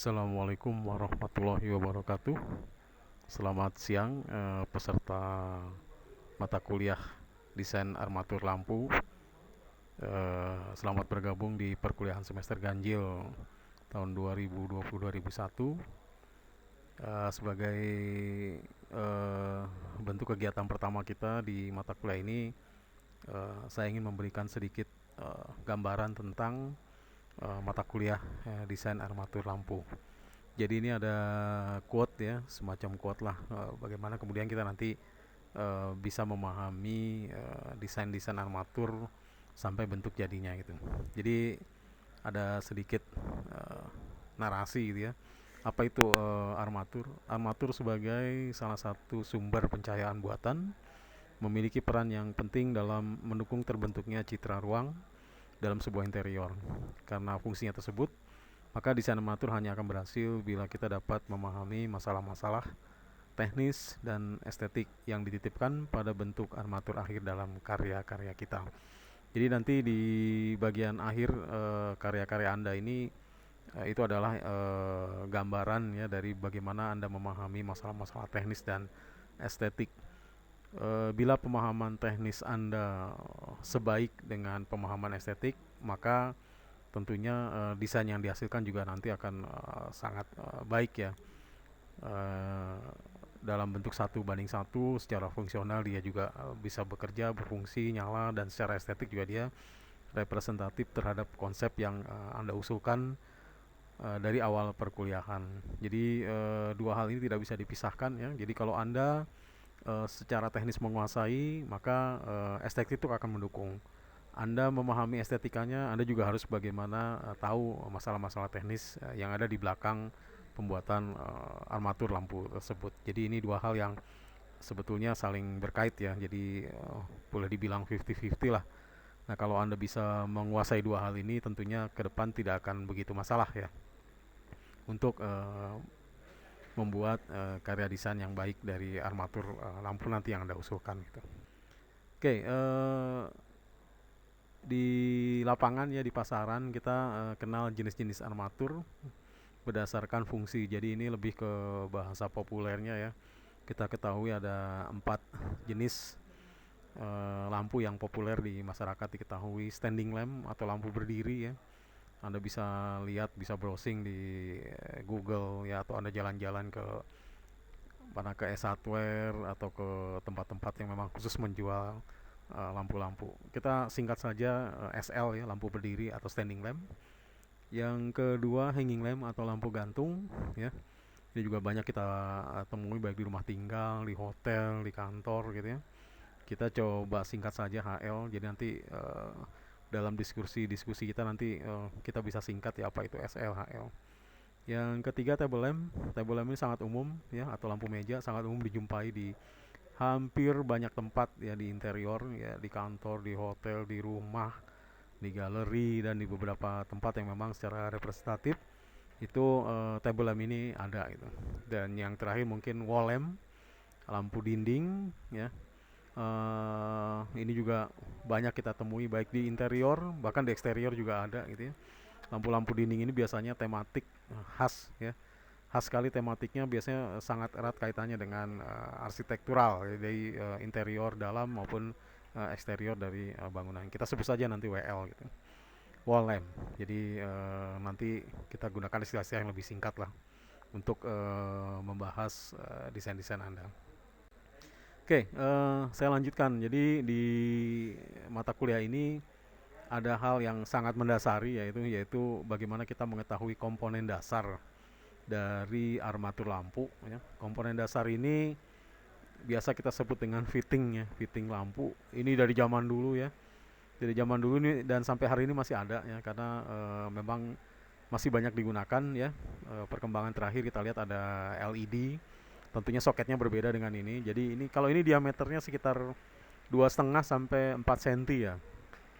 Assalamualaikum warahmatullahi wabarakatuh. Selamat siang peserta mata kuliah Desain Armatur Lampu. Selamat bergabung di perkuliahan semester ganjil tahun 2020-2021. Sebagai bentuk kegiatan pertama kita di mata kuliah ini, saya ingin memberikan sedikit gambaran tentang mata kuliah Desain Armatur Lampu. Jadi ini ada quote ya, semacam quote lah, bagaimana kemudian kita nanti bisa memahami desain-desain armatur sampai bentuk jadinya gitu. Jadi ada sedikit narasi gitu ya. Apa itu armatur? Armatur sebagai salah satu sumber pencahayaan buatan memiliki peran yang penting dalam mendukung terbentuknya citra ruang dalam sebuah interior. Karena fungsinya tersebut, maka desain armatur hanya akan berhasil bila kita dapat memahami masalah-masalah teknis dan estetik yang dititipkan pada bentuk armatur akhir dalam karya-karya kita. Jadi nanti di bagian akhir karya-karya Anda ini itu adalah gambaran ya dari bagaimana Anda memahami masalah-masalah teknis dan estetik. Bila pemahaman teknis Anda sebaik dengan pemahaman estetik, maka tentunya desain yang dihasilkan juga nanti akan sangat baik ya. Dalam bentuk 1:1 secara fungsional dia juga bisa bekerja, berfungsi, nyala, dan secara estetik juga dia representatif terhadap konsep yang Anda usulkan dari awal perkuliahan. Jadi dua hal ini tidak bisa dipisahkan ya. Jadi kalau Anda secara teknis menguasai, maka estetik itu akan mendukung. Anda memahami estetikanya, Anda juga harus bagaimana tahu masalah-masalah teknis yang ada di belakang pembuatan armatur lampu tersebut. Jadi ini dua hal yang sebetulnya saling berkait ya. Jadi boleh dibilang 50-50 lah. Nah, kalau Anda bisa menguasai dua hal ini, tentunya ke depan tidak akan begitu masalah ya untuk membuat karya desain yang baik dari armatur lampu nanti yang Anda usulkan gitu. Oke, di lapangan ya, di pasaran kita kenal jenis-jenis armatur berdasarkan fungsi. Jadi ini lebih ke bahasa populernya ya. Kita ketahui ada 4 jenis lampu yang populer di masyarakat diketahui. Standing lamp atau lampu berdiri ya. Anda bisa lihat, bisa browsing di Google ya, atau Anda jalan-jalan ke mana, ke S1ware atau ke tempat-tempat yang memang khusus menjual lampu-lampu. Kita singkat saja SL ya, lampu berdiri atau standing lamp. Yang kedua hanging lamp atau lampu gantung ya. Ini juga banyak kita temui baik di rumah tinggal, di hotel, di kantor gitu ya. Kita coba singkat saja HL. Jadi nanti dalam diskusi kita nanti kita bisa singkat ya apa itu SL, HL. Yang ketiga table lamp. Table lamp ini sangat umum ya, atau lampu meja sangat umum dijumpai di hampir banyak tempat ya, di interior ya, di kantor, di hotel, di rumah, di galeri, dan di beberapa tempat yang memang secara representatif itu table lamp ini ada gitu. Dan yang terakhir mungkin wall lamp, lampu dinding ya. Ini juga banyak kita temui baik di interior bahkan di eksterior juga ada gitu ya. Lampu-lampu dinding ini biasanya tematik khas ya, khas sekali tematiknya, biasanya sangat erat kaitannya dengan arsitektural ya, dari interior dalam maupun eksterior dari bangunan. Kita sebut saja nanti WL gitu, wall lamp. Jadi nanti kita gunakan istilah-istilah yang lebih singkat lah untuk membahas desain-desain Anda. Oke, saya lanjutkan. Jadi di mata kuliah ini ada hal yang sangat mendasari, yaitu bagaimana kita mengetahui komponen dasar dari armatur lampu ya. Komponen dasar ini biasa kita sebut dengan fitting ya, fitting lampu. Ini dari zaman dulu ya. Dari zaman dulu ini dan sampai hari ini masih ada ya, karena memang masih banyak digunakan ya. Perkembangan terakhir kita lihat ada LED. Tentunya soketnya berbeda dengan ini. Jadi ini kalau ini diameternya sekitar 2,5 sampai 4 cm ya.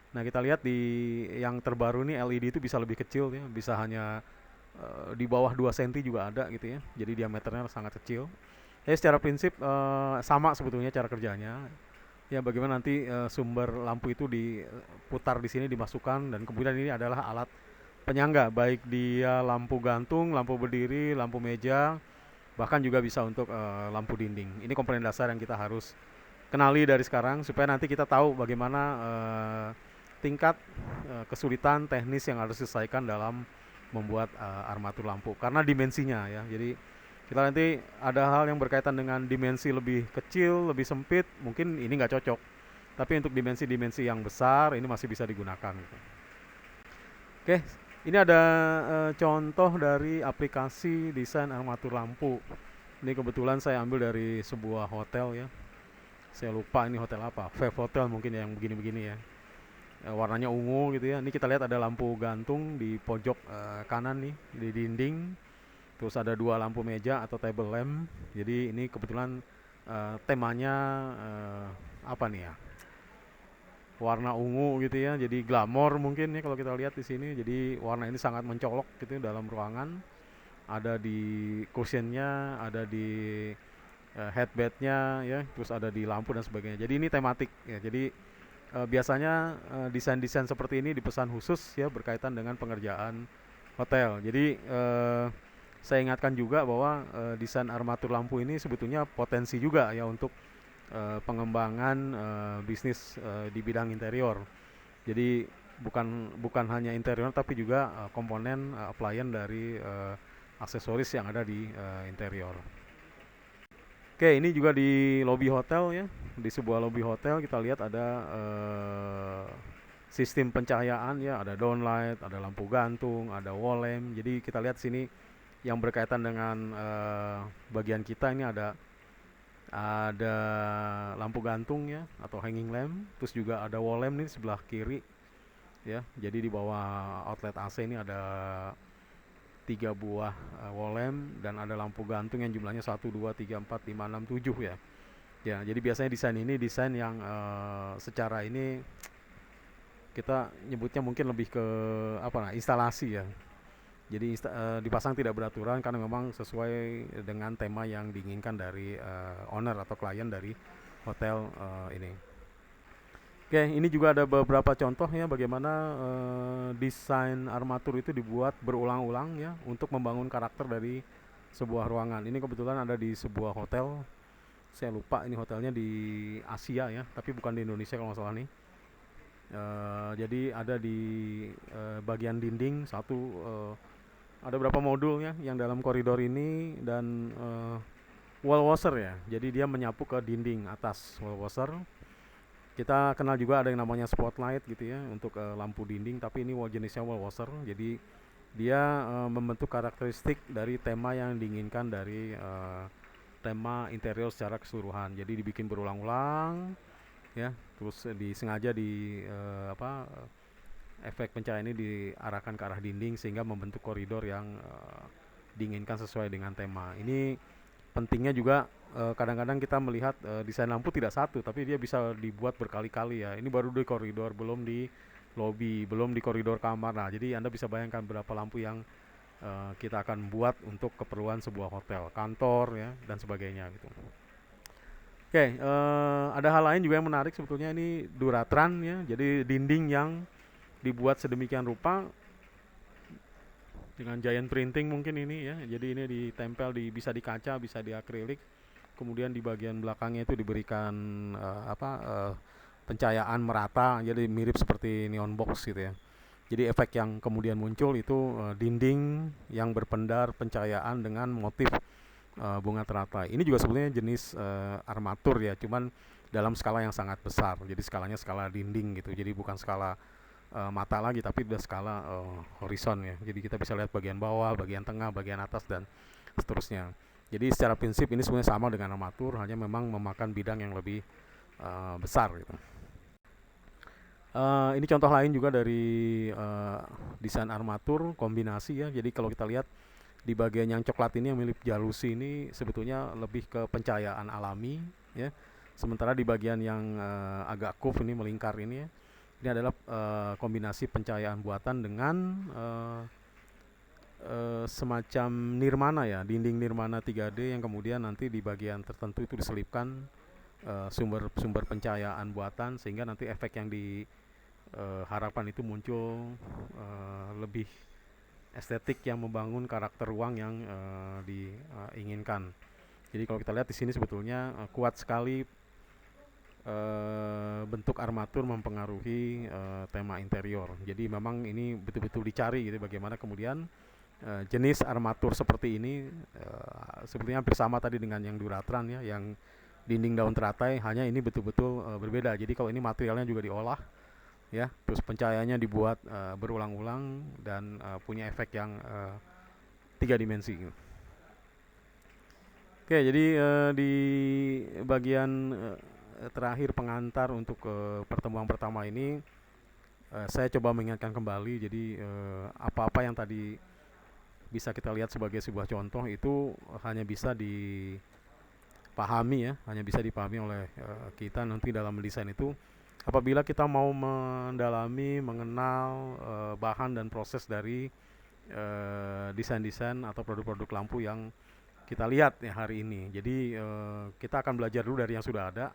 Nah, kita lihat di yang terbaru nih LED itu bisa lebih kecil ya, bisa hanya di bawah 2 cm juga ada gitu ya. Jadi diameternya sangat kecil. Ya, secara prinsip sama sebetulnya cara kerjanya. Ya, bagaimana nanti sumber lampu itu diputar di sini, dimasukkan, dan kemudian ini adalah alat penyangga, baik dia lampu gantung, lampu berdiri, lampu meja, bahkan juga bisa untuk lampu dinding. Ini komponen dasar yang kita harus kenali dari sekarang supaya nanti kita tahu bagaimana tingkat kesulitan teknis yang harus diselesaikan dalam membuat armatur lampu karena dimensinya ya. Jadi kita nanti ada hal yang berkaitan dengan dimensi lebih kecil, lebih sempit, mungkin ini nggak cocok. Tapi untuk dimensi-dimensi yang besar ini masih bisa digunakan. Gitu. Oke, ini ada contoh dari aplikasi desain armatur lampu. Ini kebetulan saya ambil dari sebuah hotel ya. Saya lupa ini hotel apa, Five Hotel mungkin ya, yang begini-begini ya. Warnanya ungu gitu ya. Ini kita lihat ada lampu gantung di pojok kanan nih di dinding. Terus ada dua lampu meja atau table lamp. Jadi ini kebetulan temanya apa nih ya? Warna ungu gitu ya. Jadi glamor mungkin ya kalau kita lihat di sini. Jadi warna ini sangat mencolok gitu dalam ruangan. Ada di cushionnya, ada di headbednya ya, terus ada di lampu dan sebagainya. Jadi ini tematik ya. Jadi biasanya desain-desain seperti ini dipesan khusus ya berkaitan dengan pengerjaan hotel. Jadi saya ingatkan juga bahwa desain armatur lampu ini sebetulnya potensi juga ya untuk pengembangan bisnis di bidang interior. Jadi bukan hanya interior tapi juga komponen appliance dari aksesoris yang ada di interior. Oke, ini juga di lobby hotel ya. Di sebuah lobby hotel kita lihat ada sistem pencahayaan ya, ada downlight, ada lampu gantung, ada wall lamp. Jadi kita lihat sini yang berkaitan dengan bagian kita ini ada lampu gantung ya atau hanging lamp, terus juga ada wall lamp nih sebelah kiri ya. Jadi di bawah outlet AC ini ada 3 buah wall lamp dan ada lampu gantung yang jumlahnya 1, 2, 3, 4, 5, 6, 7 ya. Ya, jadi biasanya desain ini desain yang secara ini kita nyebutnya mungkin lebih ke apa nah, instalasi ya. Jadi dipasang tidak beraturan karena memang sesuai dengan tema yang diinginkan dari owner atau klien dari hotel ini. Oke, ini juga ada beberapa contoh ya bagaimana desain armatur itu dibuat berulang-ulang ya untuk membangun karakter dari sebuah ruangan. Ini kebetulan ada di sebuah hotel. Saya lupa ini hotelnya di Asia ya, tapi bukan di Indonesia kalau nggak salah nih. Jadi ada di bagian dinding satu ada berapa modul ya yang dalam koridor ini dan wall washer ya. Jadi dia menyapu ke dinding atas wall washer. Kita kenal juga ada yang namanya spotlight gitu ya untuk lampu dinding, tapi ini jenisnya wall washer. Jadi dia membentuk karakteristik dari tema yang diinginkan dari tema interior secara keseluruhan. Jadi dibikin berulang-ulang ya, terus disengaja di efek pencahayaan ini diarahkan ke arah dinding sehingga membentuk koridor yang diinginkan sesuai dengan tema. Ini pentingnya juga kadang-kadang kita melihat desain lampu tidak satu, tapi dia bisa dibuat berkali-kali ya. Ini baru di koridor, belum di lobby, belum di koridor kamar. Nah, jadi Anda bisa bayangkan berapa lampu yang kita akan buat untuk keperluan sebuah hotel, kantor ya dan sebagainya gitu. Oke, ada hal lain juga yang menarik sebetulnya ini Duratran ya. Jadi dinding yang dibuat sedemikian rupa dengan giant printing mungkin ini ya. Jadi ini ditempel bisa di kaca, bisa di akrilik. Kemudian di bagian belakangnya itu diberikan pencahayaan merata, jadi mirip seperti neon box gitu ya. Jadi efek yang kemudian muncul itu dinding yang berpendar pencahayaan dengan motif bunga teratai. Ini juga sebenarnya jenis armatur ya, cuman dalam skala yang sangat besar. Jadi skalanya skala dinding gitu. Jadi bukan skala mata lagi, tapi udah skala horizon ya. Jadi kita bisa lihat bagian bawah, bagian tengah, bagian atas dan seterusnya. Jadi secara prinsip ini sebenarnya sama dengan armatur, hanya memang memakan bidang yang lebih besar gitu. Ini contoh lain juga dari desain armatur kombinasi ya. Jadi kalau kita lihat di bagian yang coklat ini yang mirip jalusi ini sebetulnya lebih ke pencahayaan alami ya. Sementara di bagian yang agak curve ini melingkar ini ya, ini adalah kombinasi pencahayaan buatan dengan semacam nirmana ya, dinding nirmana 3D yang kemudian nanti di bagian tertentu itu diselipkan sumber pencahayaan buatan sehingga nanti efek yang diharapkan itu muncul lebih estetik yang membangun karakter ruang yang diinginkan. Jadi kalau kita lihat di sini sebetulnya kuat sekali bentuk armatur mempengaruhi tema interior. Jadi memang ini betul-betul dicari gitu bagaimana kemudian jenis armatur seperti ini sepertinya hampir sama tadi dengan yang Duratran ya, yang dinding daun teratai, hanya ini betul-betul berbeda. Jadi kalau ini materialnya juga diolah ya, terus pencahayaannya dibuat berulang-ulang dan punya efek yang 3 dimensi. Oke, jadi di bagian terakhir pengantar untuk pertemuan pertama ini saya coba mengingatkan kembali. Jadi apa-apa yang tadi bisa kita lihat sebagai sebuah contoh itu hanya bisa dipahami ya, hanya bisa dipahami oleh kita nanti dalam mendesain itu apabila kita mau mendalami, mengenal bahan dan proses dari desain-desain atau produk-produk lampu yang kita lihat ya hari ini. Jadi kita akan belajar dulu dari yang sudah ada.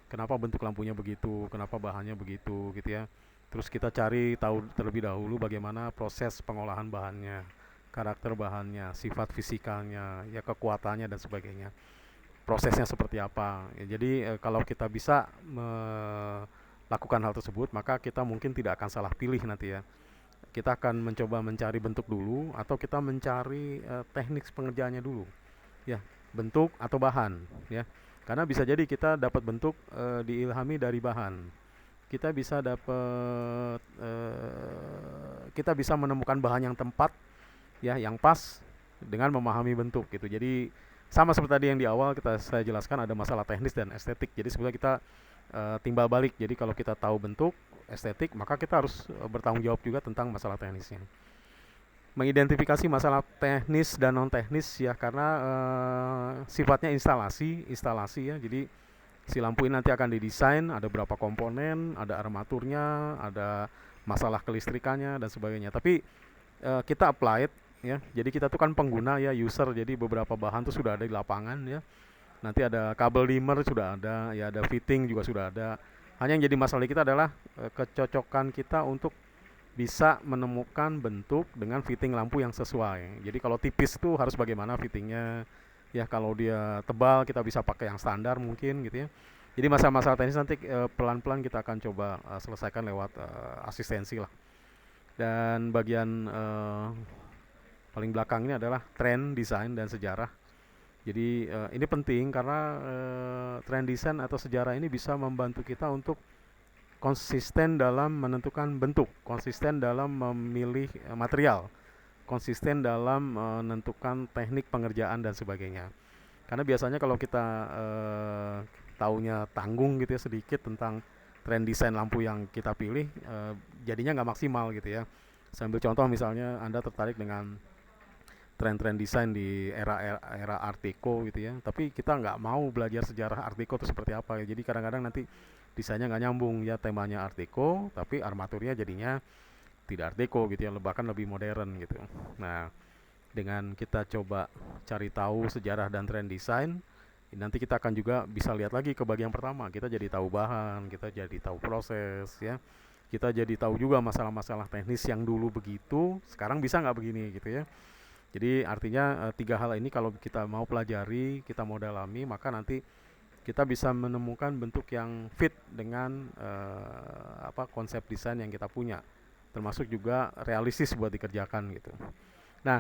Kenapa bentuk lampunya begitu, kenapa bahannya begitu gitu ya. Terus kita cari tahu terlebih dahulu bagaimana proses pengolahan bahannya, karakter bahannya, sifat fisikalnya, ya kekuatannya dan sebagainya. Prosesnya seperti apa. Ya, jadi kalau kita bisa melakukan hal tersebut, maka kita mungkin tidak akan salah pilih nanti ya. Kita akan mencoba mencari bentuk dulu atau kita mencari teknik pengerjaannya dulu. Ya, bentuk atau bahan ya. Karena bisa jadi kita dapat bentuk diilhami dari bahan. Kita bisa dapat kita bisa menemukan bahan yang tepat ya, yang pas dengan memahami bentuk gitu. Jadi sama seperti tadi yang di awal saya jelaskan ada masalah teknis dan estetik. Jadi sebenarnya kita timbal balik. Jadi kalau kita tahu bentuk, estetik, maka kita harus bertanggung jawab juga tentang masalah teknisnya. Mengidentifikasi masalah teknis dan non teknis ya, karena sifatnya instalasi ya. Jadi si lampu ini nanti akan didesain, ada berapa komponen, ada armaturnya, ada masalah kelistrikannya dan sebagainya. Tapi kita applied ya. Jadi kita tuh kan pengguna ya, user. Jadi beberapa bahan tuh sudah ada di lapangan ya. Nanti ada kabel dimmer sudah ada, ya ada fitting juga sudah ada. Hanya yang jadi masalah kita adalah kecocokan kita untuk bisa menemukan bentuk dengan fitting lampu yang sesuai. Jadi kalau tipis tuh harus bagaimana fittingnya. Ya kalau dia tebal kita bisa pakai yang standar mungkin gitu ya. Jadi masalah-masalah teknis nanti pelan-pelan kita akan coba selesaikan lewat asistensi lah. Dan bagian paling belakang ini adalah tren, desain, dan sejarah. Jadi ini penting karena tren desain atau sejarah ini bisa membantu kita untuk konsisten dalam menentukan bentuk, konsisten dalam memilih material, konsisten dalam menentukan teknik pengerjaan dan sebagainya. Karena biasanya kalau kita taunya tanggung gitu ya sedikit tentang tren desain lampu yang kita pilih, jadinya nggak maksimal gitu ya. Sambil contoh misalnya Anda tertarik dengan tren-tren desain di era Art Deco gitu ya, tapi kita nggak mau belajar sejarah Art Deco itu seperti apa ya. Jadi kadang-kadang nanti desainnya nggak nyambung ya, temanya Art Deco tapi armaturnya jadinya tidak Art Deco gitu ya, bahkan lebih modern gitu. Nah, dengan kita coba cari tahu sejarah dan tren desain, nanti kita akan juga bisa lihat lagi ke bagian pertama. Kita jadi tahu bahan, kita jadi tahu proses ya, kita jadi tahu juga masalah-masalah teknis yang dulu begitu sekarang bisa nggak begini gitu ya. Jadi artinya 3 hal ini kalau kita mau pelajari, kita mau dalami, maka nanti kita bisa menemukan bentuk yang fit dengan konsep desain yang kita punya, termasuk juga realistis buat dikerjakan gitu. Nah,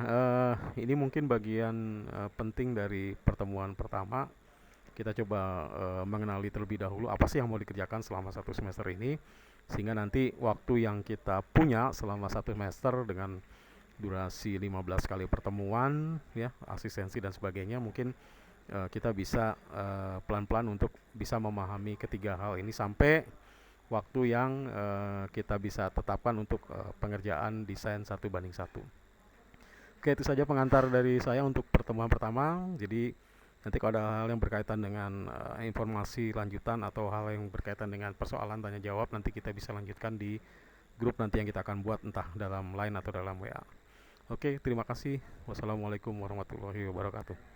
ini mungkin bagian penting dari pertemuan pertama. Kita coba mengenali terlebih dahulu apa sih yang mau dikerjakan selama 1 semester ini, sehingga nanti waktu yang kita punya selama 1 semester dengan durasi 15 kali pertemuan ya, asistensi dan sebagainya, mungkin kita bisa pelan-pelan untuk bisa memahami ketiga hal ini sampai waktu yang kita bisa tetapkan untuk pengerjaan desain 1:1. Oke, itu saja pengantar dari saya untuk pertemuan pertama. Jadi nanti kalau ada hal yang berkaitan dengan informasi lanjutan atau hal yang berkaitan dengan persoalan tanya jawab, nanti kita bisa lanjutkan di grup nanti yang kita akan buat, entah dalam Line atau dalam WA. Oke, terima kasih. Wassalamualaikum warahmatullahi wabarakatuh.